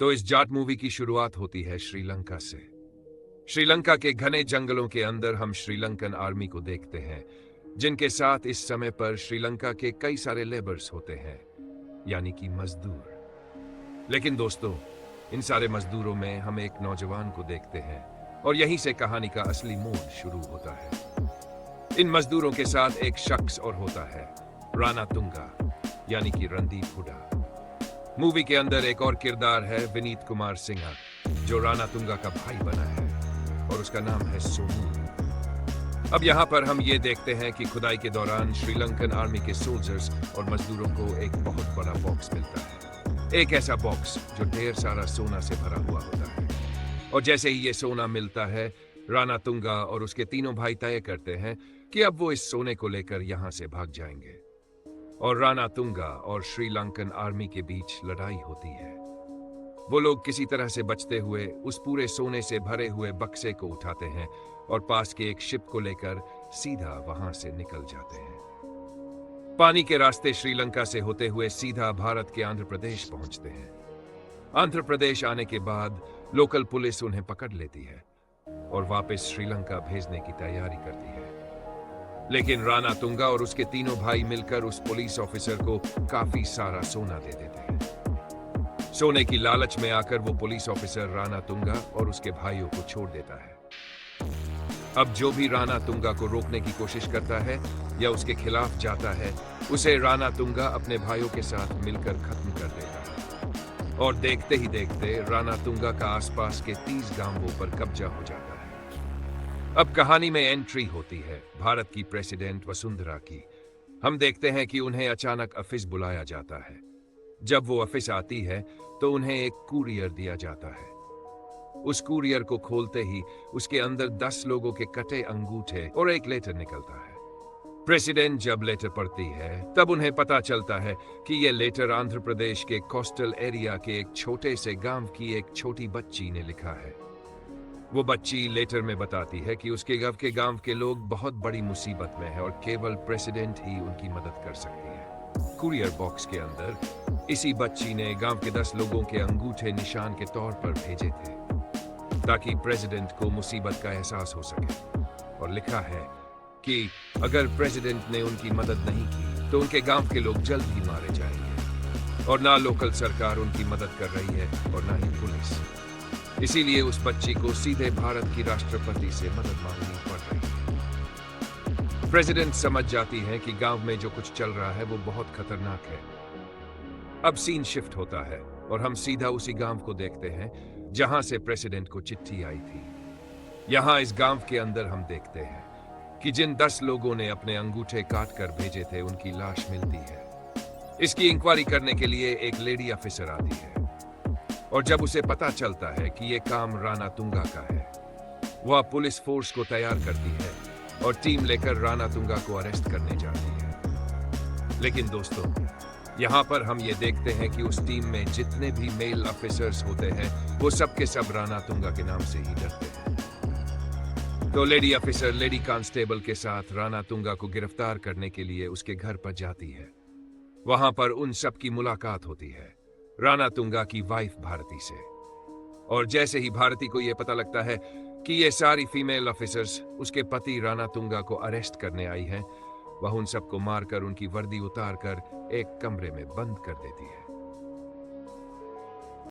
तो इस जाट मूवी की शुरुआत होती है श्रीलंका से। श्रीलंका के घने जंगलों के अंदर हम श्रीलंकन आर्मी को देखते हैं, जिनके साथ इस समय पर श्रीलंका के कई सारे लेबर्स होते हैं, यानी कि मजदूर। लेकिन दोस्तों, इन सारे मजदूरों में हम एक नौजवान को देखते हैं और यहीं से कहानी का असली मोड़ शुरू होता है। इन मजदूरों के साथ एक शख्स और होता है, राणा तुंगा, यानी कि रणदीप हुड्डा। मूवी के अंदर एक और किरदार है विनीत कुमार सिन्हा, जो राणा तुंगा का भाई बना है और उसका नाम है सोनू। अब यहाँ पर हम ये देखते हैं कि खुदाई के दौरान श्रीलंकन आर्मी के सोल्जर्स और मजदूरों को एक बहुत बड़ा बॉक्स मिलता है। एक ऐसा बॉक्स जो ढेर सारा सोना से भरा हुआ होता है। और जैसे ही ये सोना मिलता है, राणा तुंगा और उसके तीनों भाई तय करते हैं कि अब वो इस सोने को लेकर यहाँ से भाग जाएंगे। और राणा तुंगा और श्रीलंकन आर्मी के बीच लड़ाई होती है। वो लोग किसी तरह से बचते हुए उस पूरे सोने से भरे हुए बक्से को उठाते हैं और पास के एक शिप को लेकर सीधा वहां से निकल जाते हैं। पानी के रास्ते श्रीलंका से होते हुए सीधा भारत के आंध्र प्रदेश पहुंचते हैं। आंध्र प्रदेश आने के बाद लोकल पुलिस उन्हें पकड़ लेती है और वापस श्रीलंका भेजने की तैयारी करती है। लेकिन राणा तुंगा और उसके तीनों भाई मिलकर उस पुलिस ऑफिसर को काफी सारा सोना दे देते हैं। सोने की लालच में आकर वो पुलिस ऑफिसर राणा तुंगा और उसके भाइयों को छोड़ देता है। अब जो भी राणा तुंगा को रोकने की कोशिश करता है या उसके खिलाफ जाता है, उसे राणा तुंगा अपने भाइयों के साथ मिलकर खत्म कर देता है। और देखते ही देखते राणा तुंगा का आसपास के 30 गांवों पर कब्जा हो जाता है। अब कहानी में एंट्री होती है भारत की प्रेसिडेंट वसुंधरा की। हम देखते हैं कि उन्हें अचानक ऑफिस बुलाया जाता है। जब वो ऑफिस आती है तो उन्हें एक कुरियर दिया जाता है। उस कुरियर को खोलते ही उसके अंदर 10 लोगों के कटे अंगूठे और एक लेटर निकलता है। प्रेसिडेंट जब लेटर पढ़ती है तब उन्हें पता चलता है कि यह लेटर आंध्र प्रदेश के कोस्टल एरिया के एक छोटे से गांव की एक छोटी बच्ची ने लिखा है। वो बच्ची लेटर में बताती है कि उसके गांव के लोग बहुत बड़ी मुसीबत में हैं और केवल प्रेसिडेंट ही उनकी मदद कर सकती है। कुरियर बॉक्स के अंदर इसी बच्ची ने गांव के 10 लोगों के अंगूठे निशान के तौर पर भेजे थे, ताकि प्रेसिडेंट को मुसीबत का एहसास हो सके। और लिखा है कि अगर प्रेसिडेंट ने उनकी मदद नहीं की तो उनके गांव के लोग जल्द ही मारे जाएंगे। और ना लोकल सरकार उनकी मदद कर रही है और ना ही पुलिस। इसीलिए उस बच्ची को सीधे भारत की राष्ट्रपति से मदद मांगनी पड़ रही है। प्रेसिडेंट समझ जाती है कि गांव में जो कुछ चल रहा है वो बहुत खतरनाक है। अब सीन शिफ्ट होता है और हम सीधा उसी गांव को देखते हैं जहां से प्रेसिडेंट को चिट्ठी आई थी। यहां इस गांव के अंदर हम देखते हैं कि जिन 10 लोगों ने अपने अंगूठे काट कर भेजे थे, उनकी लाश मिलती है। इसकी इंक्वायरी करने के लिए एक लेडी ऑफिसर आती है और जब उसे पता चलता है कि यह काम राणा तुंगा का है, वह पुलिस फोर्स को तैयार करती है और टीम लेकर राणा तुंगा को अरेस्ट करने जाती है। लेकिन दोस्तों, यहाँ पर हम ये देखते हैं कि उस टीम में जितने भी मेल ऑफिसर्स होते हैं, वो सब के सब राणा तुंगा के नाम से ही डरते हैं। तो लेडी ऑफिसर लेडी कांस्टेबल के साथ राणा तुंगा को गिरफ्तार करने के लिए उसके घर पर जाती है। वहां पर उन सब की मुलाकात होती है राणा तुंगा की वाइफ भारती से। और जैसे ही भारती को यह पता लगता है कि ये सारी फीमेल ऑफिसर्स उसके पति राणा तुंगा को अरेस्ट करने आई हैं, वह उन सबको मारकर उनकी वर्दी उतारकर एक कमरे में बंद कर देती है।